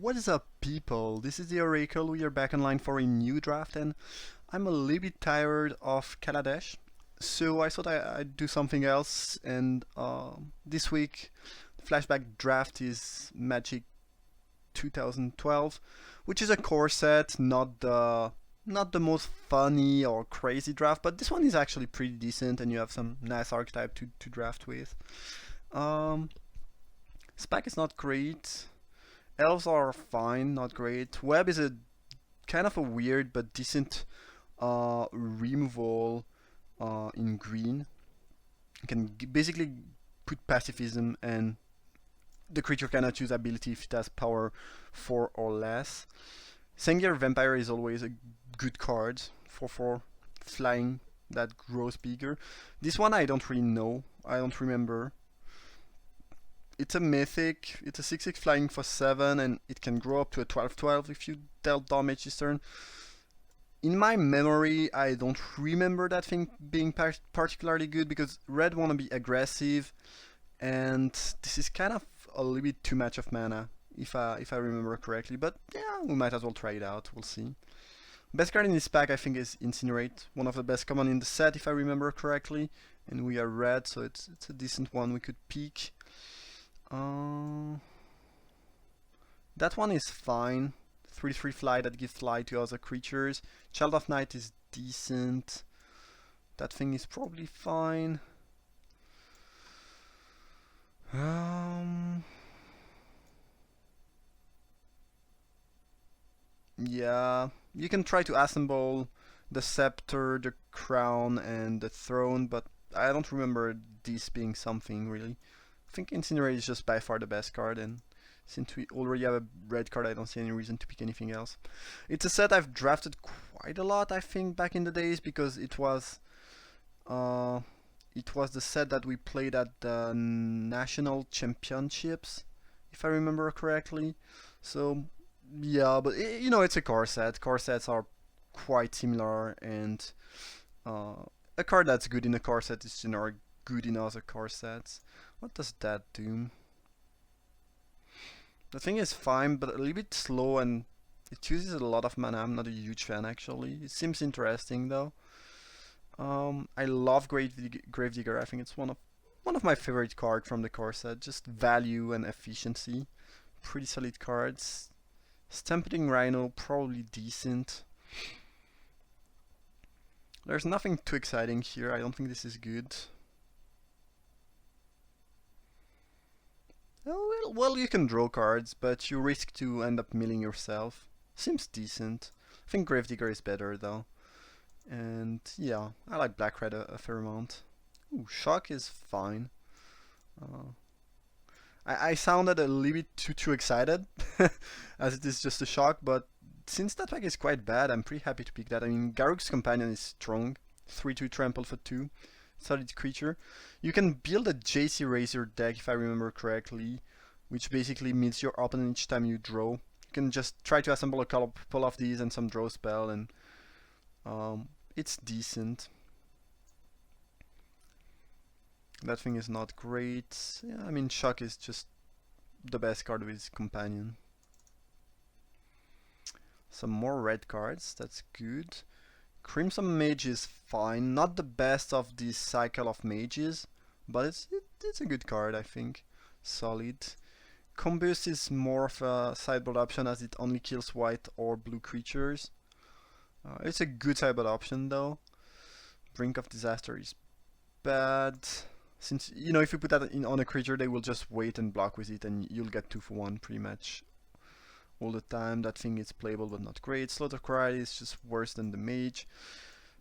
What is up, people? This is the Oracle. We are back online for a new draft, and I'm a little bit tired of Kaladesh, so I thought I'd do something else. And this week, the flashback draft is Magic 2012, which is a core set, not the most funny or crazy draft, but this one is actually pretty decent, and you have some nice archetype to draft with. Um, Spec is not great. Elves are fine, not great. Web is a kind of a weird but decent removal in green. You can basically put pacifism and the creature cannot choose ability if it has power 4 or less. Sengir Vampire is always a good card for 4 flying that grows bigger. This one I don't really know. I don't remember. It's a mythic, it's a 6/6 flying for 7, and it can grow up to a 12/12 if you dealt damage this turn. In my memory, I don't remember that thing being particularly good because red wanna be aggressive, and this is kind of a little bit too much of mana, if I remember correctly. But yeah, we might as well try it out, we'll see. Best card in this pack I think is Incinerate, one of the best common in the set if I remember correctly, and we are red, so it's a decent one we could peek. That one is fine. 3/3 fly that gives fly to other creatures. Child of Night is decent. That thing is probably fine. Yeah, you can try to assemble the scepter, the crown, and the throne, but I don't remember this being something really. I think Incinerate is just by far the best card, and since we already have a red card, I don't see any reason to pick anything else. It's a set I've drafted quite a lot, I think, back in the days, because it was the set that we played at the national championships, if I remember correctly. So yeah, but it's a core set. Core sets are quite similar, and a card that's good in a core set is generally good in other core sets. What does that do? The thing is fine, but a little bit slow, and it uses a lot of mana. I'm not a huge fan actually. It seems interesting though. I love Gravedigger. I think it's one of my favorite cards from the core set. Just value and efficiency. Pretty solid cards. Stampeding Rhino, probably decent. There's nothing too exciting here. I don't think this is good. Oh, well, you can draw cards, but you risk to end up milling yourself. Seems decent. I think Gravedigger is better though. And yeah, I like Black Red a fair amount. Ooh, Shock is fine. Uh, I sounded a little bit too excited, as it is just a shock, but since that pack is quite bad, I'm pretty happy to pick that. I mean, Garruk's Companion is strong, 3/2 trample for 2, solid creature. You can build a JC Razor deck, if I remember correctly, which basically means your opponent each time you draw. You can just try to assemble a couple of these and some draw spell, and it's decent. That thing is not great. Yeah, I mean, Shock is just the best card with his companion. Some more red cards, that's good. Crimson Mage is fine, not the best of this cycle of mages, but it's a good card, I think. Solid. Combust is more of a sideboard option as it only kills white or blue creatures. It's a good sideboard option though. Brink of Disaster is bad. Since, if you put that on a creature, they will just wait and block with it, and you'll get 2 for 1 pretty much all the time. That thing is playable but not great. Slaughter Cry is just worse than the Mage.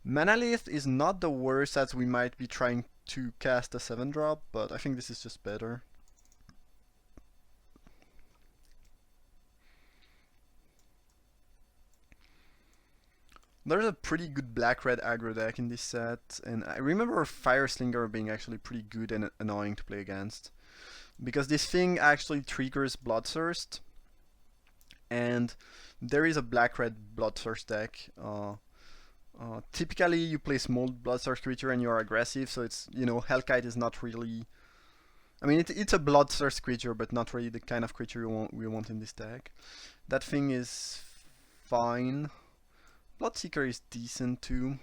Manalith is not the worst, as we might be trying to cast a 7-drop, but I think this is just better. There's a pretty good black-red aggro deck in this set, and I remember Fire Slinger being actually pretty good and annoying to play against. Because this thing actually triggers Bloodthirst, and there is a black-red Bloodthirst deck. Typically you play small Bloodthirst creature and you're aggressive, so it's, Hellkite is not really I mean, it's a bloodthirst creature, but not really the kind of creature we want in this deck. That thing is fine. Bloodseeker is decent too.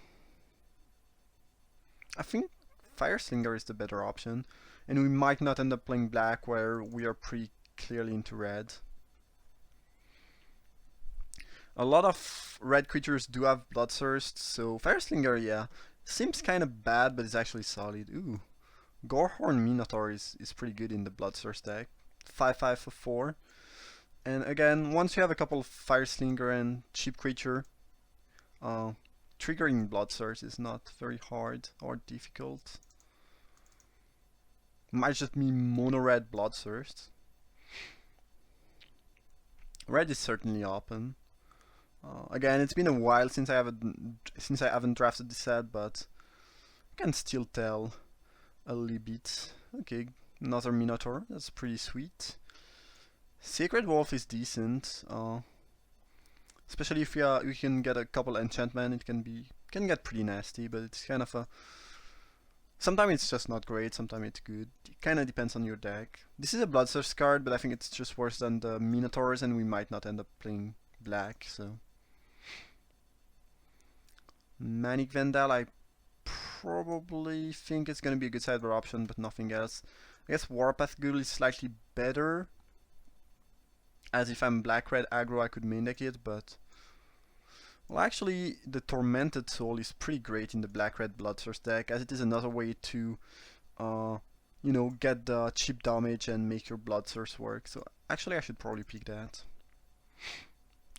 I think Fireslinger is the better option, and we might not end up playing black where we are pretty clearly into red. A lot of red creatures do have Bloodthirst, so Fireslinger, yeah, seems kind of bad, but it's actually solid. Ooh, Gorehorn Minotaur is pretty good in the Bloodthirst deck. 5/5 for 4. And again, once you have a couple of Fireslinger and cheap creature, triggering Bloodthirst is not very hard or difficult. Might just be mono red Bloodthirst. Red is certainly open. Again, it's been a while since I haven't drafted this set, but I can still tell a little bit. Okay, another Minotaur. That's pretty sweet. Sacred Wolf is decent, especially if you can get a couple enchantment. It can get pretty nasty, but it's kind of a. Sometimes it's just not great. Sometimes it's good. It kind of depends on your deck. This is a Bloodthirst card, but I think it's just worse than the Minotaurs, and we might not end up playing black. So. Manic Vandal, I probably think it's going to be a good sideboard option, but nothing else. I guess Warpath Ghoul is slightly better, as if I'm black-red aggro I could main deck it, but... Well, actually, the Tormented Soul is pretty great in the black-red Bloodthirst deck, as it is another way to, you know, get the cheap damage and make your Bloodthirst work. So actually I should probably pick that.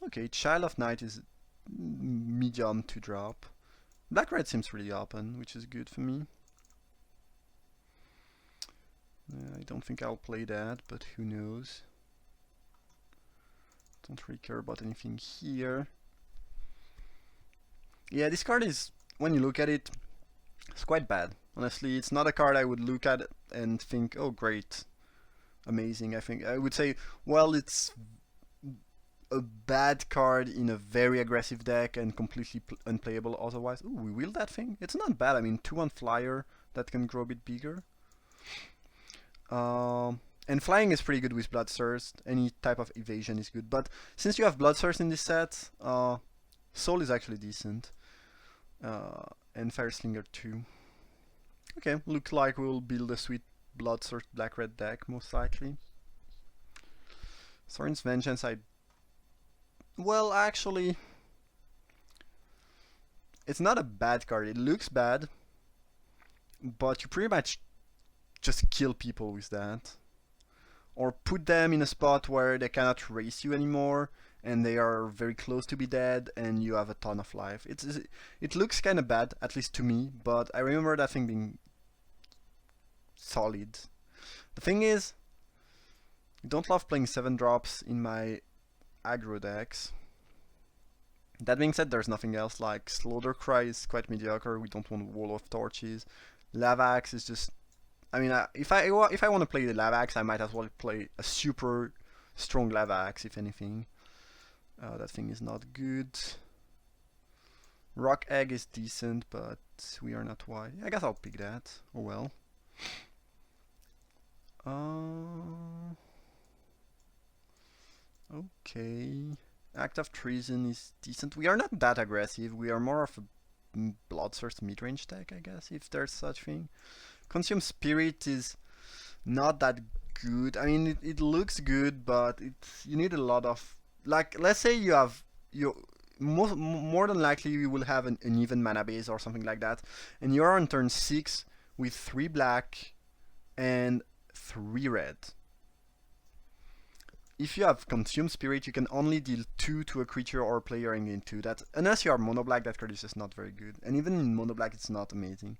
Okay, Child of Night is medium to drop. Black red seems really open, which is good for me. I don't think I'll play that, but who knows. Don't really care about anything here. Yeah, this card is, when you look at it, it's quite bad. Honestly, it's not a card I would look at and think, oh great, amazing. I would say, well, it's a bad card in a very aggressive deck and completely unplayable otherwise. Ooh, we wield that thing? It's not bad. I mean, 2/1 flyer that can grow a bit bigger. And flying is pretty good with Bloodthirst. Any type of evasion is good. But since you have Bloodthirst in this set, Soul is actually decent. And Fireslinger too. Okay, looks like we'll build a sweet Bloodthirst black-red deck, most likely. Sorin's Vengeance, well, actually, it's not a bad card. It looks bad, but you pretty much just kill people with that. Or put them in a spot where they cannot race you anymore, and they are very close to be dead, and you have a ton of life. It looks kind of bad, at least to me, but I remember that thing being solid. The thing is, I don't love playing 7-drops in my aggro decks. That being said, there's nothing else. Like Slaughter Cry is quite mediocre. We don't want Wall of Torches. Lava Axe is just. I mean, if I want to play the Lava Axe, I might as well play a super strong Lava Axe, if anything. That thing is not good. Rock Egg is decent, but we are not wide. I guess I'll pick that. Oh well. Okay. Act of Treason is decent. We are not that aggressive. We are more of a Bloodthirst mid-range deck, I guess, if there's such thing. Consume Spirit is not that good. I mean, it looks good, but you need a lot of... Like, let's say you have... more than likely you will have an even mana base or something like that, and you're on turn 6 with 3 black and 3 red. If you have Consume Spirit, you can only deal 2 to a creature or a player in game 2. That, unless you are mono black, that card is just not very good. And even in mono black, it's not amazing.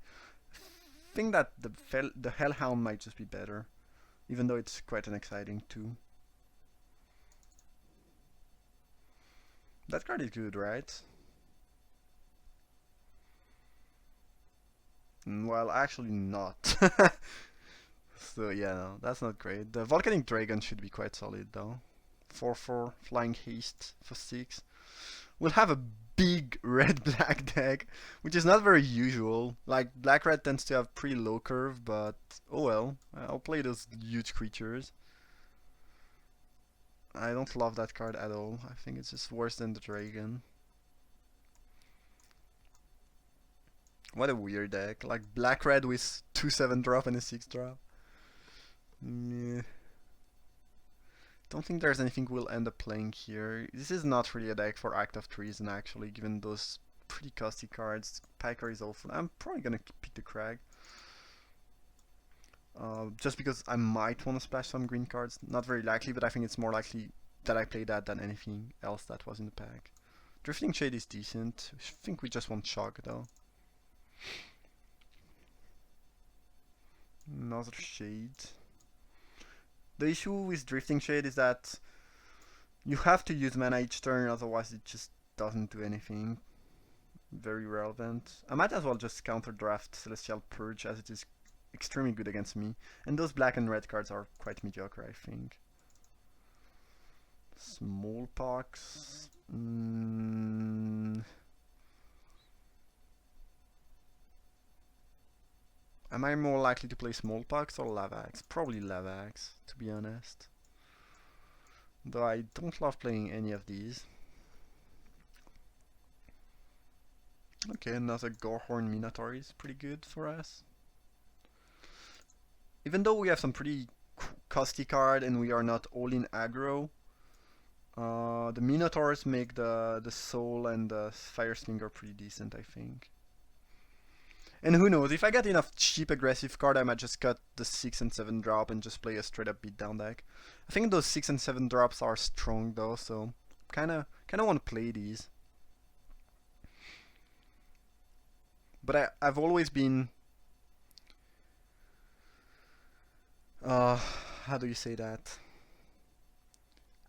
I think that the Hellhound might just be better, even though it's quite an exciting 2. That card is good, right? Well, actually not. So yeah, no, that's not great. The Volcanic Dragon should be quite solid though. 4/4 Flying Haste for 6. We'll have a big red-black deck, which is not very usual. Like, black-red tends to have pretty low curve, but oh well. I'll play those huge creatures. I don't love that card at all. I think it's just worse than the dragon. What a weird deck. Like, black-red with 2 7-drop and a 6-drop. Meh. Don't think there's anything we'll end up playing here. This is not really a deck for Act of Treason, actually, given those pretty costly cards. Piker is awful. I'm probably gonna pick the Crag. Just because I might want to splash some green cards. Not very likely, but I think it's more likely that I play that than anything else that was in the pack. Drifting Shade is decent. I think we just want Shock, though. Another Shade. The issue with Drifting Shade is that you have to use mana each turn, otherwise it just doesn't do anything very relevant. I might as well just counter draft Celestial Purge, as it is extremely good against me. And those black and red cards are quite mediocre, I think. Smallpox. Am I more likely to play Smallpox or Lavax? Probably Lavax, to be honest. Though I don't love playing any of these. Okay, another Gorehorn Minotaur is pretty good for us. Even though we have some pretty costly card and we are not all in aggro, the Minotaurs make the Soul and the Fire Slinger pretty decent, I think. And who knows, if I get enough cheap aggressive card, I might just cut the 6 and 7 drop and just play a straight up beatdown deck. I think those 6 and 7 drops are strong though, so kinda want to play these. But I've always been... how do you say that?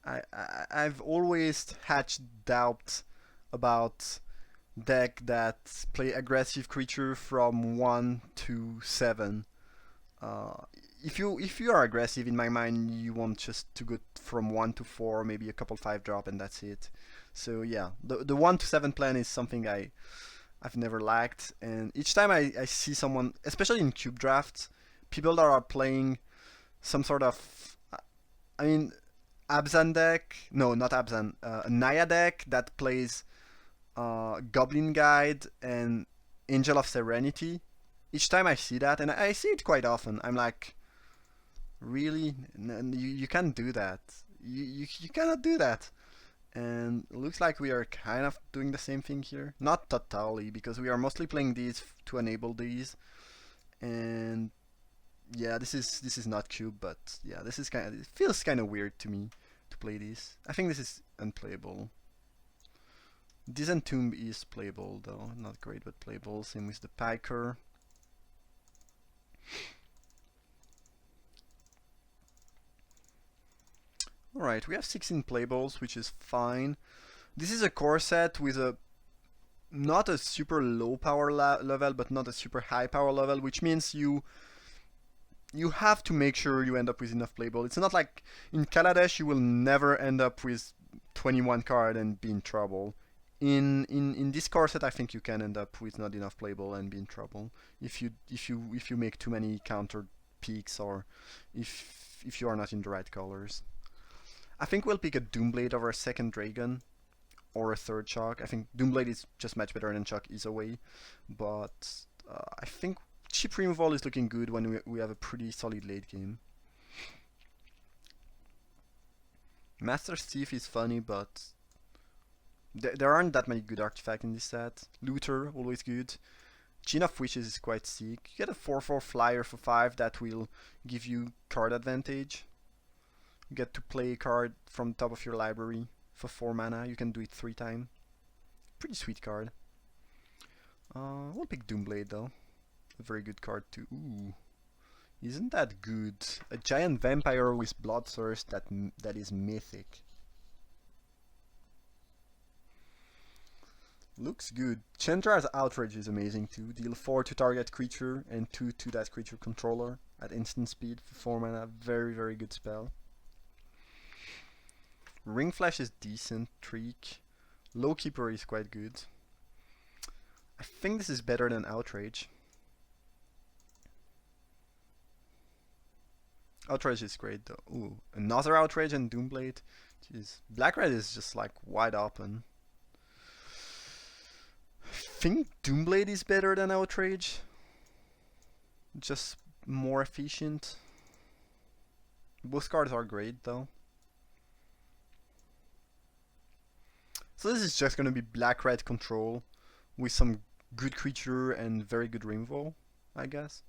I've always hatched doubts about deck that play aggressive creature from 1 to 7. If you are aggressive, in my mind, you want just to go from 1 to 4, maybe a couple 5-drop, and that's it. So yeah, the 1 to 7 plan is something I've never liked, and each time I see someone, especially in cube drafts, people that are playing some sort of, I mean, Abzan deck, no, not Abzan, a Naya deck that plays Goblin Guide and Angel of Serenity. Each time I see that, and I see it quite often, I'm like, really? You can't do that. You cannot do that. And it looks like we are kind of doing the same thing here. Not totally, because we are mostly playing these to enable these. And yeah, this is not cube, but yeah, this is kind of, it feels kind of weird to me to play these. I think this is unplayable. Disentomb is playable though, not great but playable. Same with the Piker. Alright, we have 16 playables, which is fine. This is a core set with a not a super low power level, but not a super high power level, which means you have to make sure you end up with enough playable. It's not like in Kaladesh you will never end up with 21 card and be in trouble. In this core set, I think you can end up with not enough playable and be in trouble if you make too many counter peaks, or if you are not in the right colors. I think we'll pick a Doomblade over a second Dragon or a third Shock. I think Doomblade is just much better than Shock either way, but I think chip removal is looking good when we have a pretty solid late game. Master Thief is funny, but there aren't that many good artifacts in this set. Looter, always good. Gene of Wishes is quite sick. You get a 4/4 flyer for 5 that will give you card advantage. You get to play a card from the top of your library for 4 mana. You can do it 3 times. Pretty sweet card. We'll pick Doomblade though. A very good card too. Ooh, isn't that good? A giant vampire with Bloodthirst that is mythic. Looks good. Chandra's Outrage is amazing too. Deal 4 to target creature and 2 to that creature controller at instant speed for 4 mana. Very, very good spell. Ring Flash is decent. Trick. Low Keeper is quite good. I think this is better than Outrage. Outrage is great though. Ooh, another Outrage and Doomblade. Jeez. Black-Red is just like wide open. I think Doomblade is better than Outrage. Just more efficient. Both cards are great though. So this is just gonna be black-red control with some good creature and very good removal, I guess.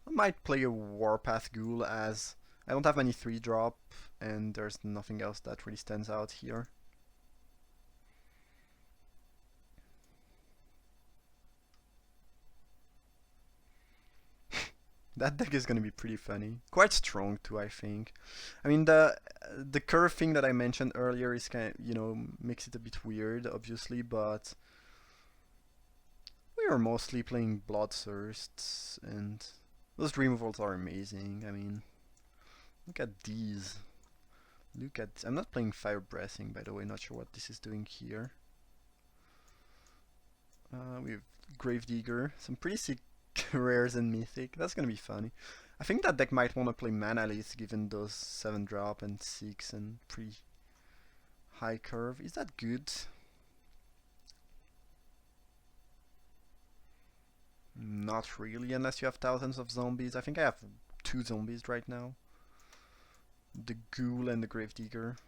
I might play a Warpath Ghoul as I don't have any 3-drop and there's nothing else that really stands out here. That deck is gonna be pretty funny. Quite strong too, I think. I mean, the curve thing that I mentioned earlier is kind of, you know, makes it a bit weird, obviously, but we are mostly playing Bloodthirsts, and those removals are amazing. I mean, look at these. Look at... I'm not playing Fire Breathing, by the way, not sure what this is doing here. We have Gravedigger, some pretty sick rares and mythic. That's gonna be funny. I think that deck might want to play Manalith given those 7-drop and 6 and pretty high curve. Is that good? Not really, unless you have thousands of zombies. I think I have 2 zombies right now. The Ghoul and the Gravedigger.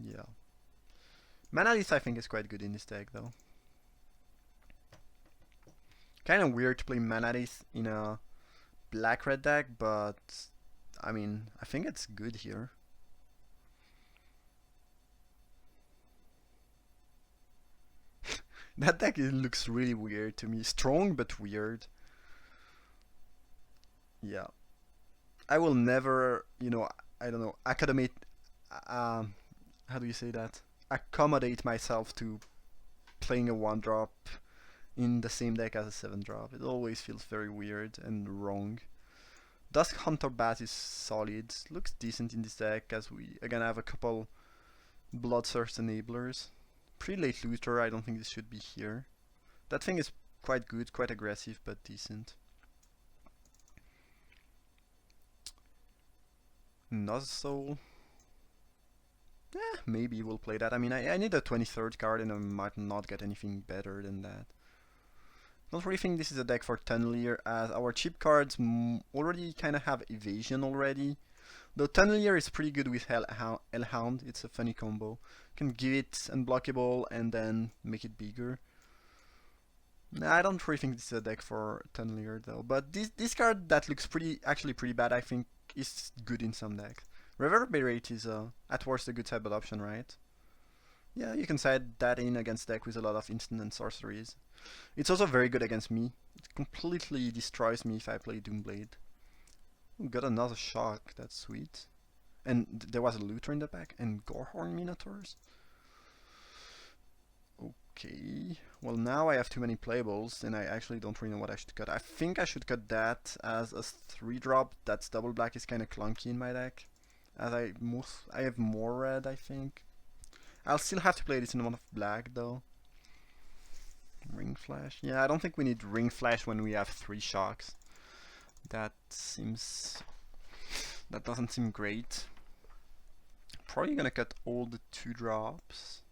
Yeah. Manalith I think is quite good in this deck though. Kind of weird to play Manalith in a black-red deck, but I mean, I think it's good here. That deck looks really weird to me. Strong but weird. Yeah. I will never, you know, I don't know, how do you say that? Accommodate myself to playing a 1-drop in the same deck as a 7-drop. It always feels very weird and wrong. Dusk Hunter Bat is solid, looks decent in this deck as we again have a couple Bloodthirst enablers. Pretty late looter, I don't think this should be here. That thing is quite good, quite aggressive, but decent. Nuzzoul. Yeah, maybe we'll play that. I mean, I need a 23rd card and I might not get anything better than that. Don't really think this is a deck for Tunnelier as our cheap cards already kind of have evasion already. Though Tunnelier is pretty good with Hellhound, it's a funny combo. You can give it unblockable and then make it bigger. Nah, I don't really think this is a deck for Tunnelier though, but this card that looks actually pretty bad I think is good in some decks. Reverberate is at worst a good sideboard option, right? Yeah, you can side that in against deck with a lot of instant and sorceries. It's also very good against me. It completely destroys me if I play Doomblade. Ooh, got another shock, that's sweet. And there was a looter in the back, and Gorehorn Minotaurs. Okay, well now I have too many playables, and I actually don't really know what I should cut. I think I should cut that as a 3-drop. That's double black is kind of clunky in my deck. As I have more red, I think. I'll still have to play this in one of black though. Ring Flash. Yeah, I don't think we need Ring Flash when we have 3 shocks. That doesn't seem great. Probably gonna cut all the 2-drops.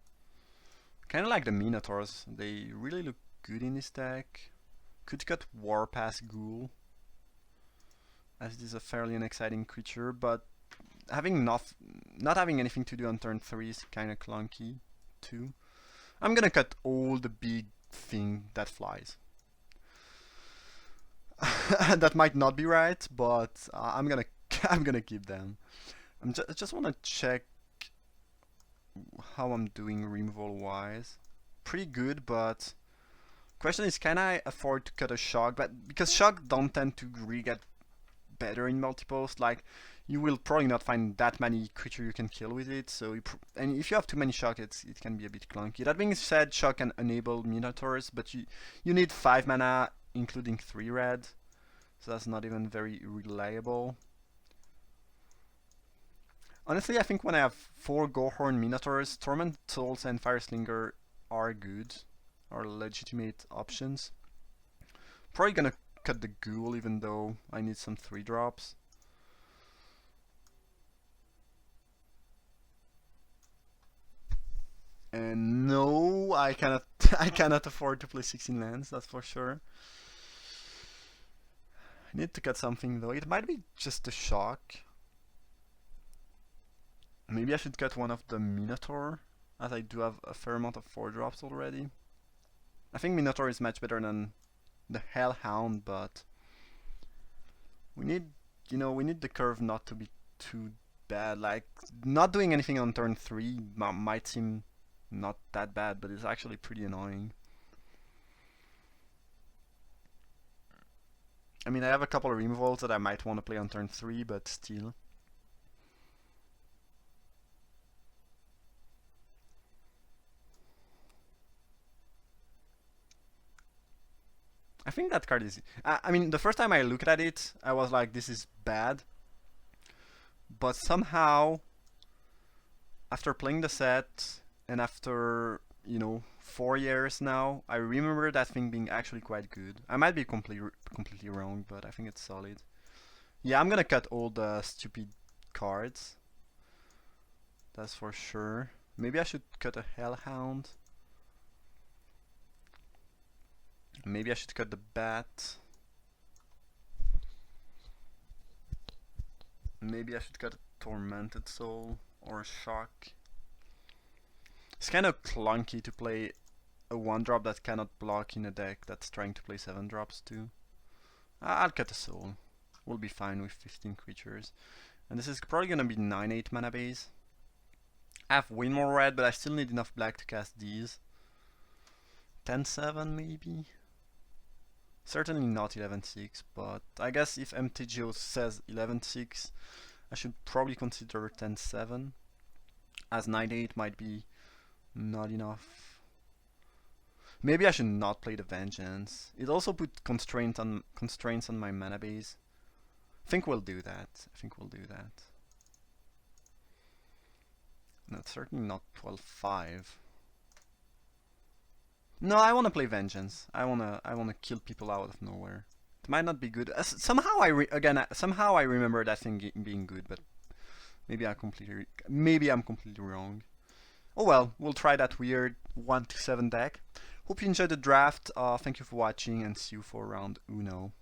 Kinda like the Minotaurs. They really look good in this deck. Could cut Warpath Ghoul, as it is a fairly unexciting creature, but having not having anything to do on turn 3 is kinda clunky too. I'm gonna cut all the big thing that flies. That might not be right, but I'm gonna keep them. I just want to check how I'm doing removal wise. Pretty good, but question is, can I afford to cut a shock? But because shock don't tend to really get better in multiples, like you will probably not find that many creatures you can kill with it. So and if you have too many shock, it can be a bit clunky. That being said, shock can enable Minotaurs, but you need 5 mana, including 3 red. So that's not even very reliable. Honestly, I think when I have 4 Gorehorn Minotaurs, Torment Souls and Fireslinger are good, are legitimate options. Probably gonna cut the ghoul even though I need some 3-drops. And no, I cannot I cannot afford to play 16 lands, that's for sure. I need to cut something though. It might be just a shock. Maybe I should cut one of the Minotaur, as I do have a fair amount of 4-drops already. I think Minotaur is much better than the Hellhound, but we need, we need the curve not to be too bad. Like, not doing anything on turn 3 might seem not that bad, but it's actually pretty annoying. I mean, I have a couple of removals that I might want to play on turn 3, but still. I think that card is... I mean, the first time I looked at it, I was like, this is bad. But somehow, after playing the set, and after, 4 years now, I remember that thing being actually quite good. I might be completely wrong, but I think it's solid. Yeah, I'm gonna cut all the stupid cards. That's for sure. Maybe I should cut a Hellhound. Maybe I should cut the Bat. Maybe I should cut a Tormented Soul or a Shock. It's kind of clunky to play a 1-drop that cannot block in a deck that's trying to play 7-drops too. I'll cut a Soul. We'll be fine with 15 creatures. And this is probably gonna be 9/8 mana base. I have way more red, but I still need enough black to cast these. 10/7 maybe? Certainly not 11/6, but I guess if MTGO says 11/6, I should probably consider 10/7, as 9/8 might be not enough. Maybe I should not play the Vengeance. It also put constraints on my mana base. I think we'll do that. That's certainly not 12/5. No, I want to play Vengeance. I wanna kill people out of nowhere. It might not be good. Somehow I remember that thing being good, but maybe I'm completely wrong. Oh well, we'll try that weird 1-7 deck. Hope you enjoyed the draft. Thank you for watching, and see you for round Uno.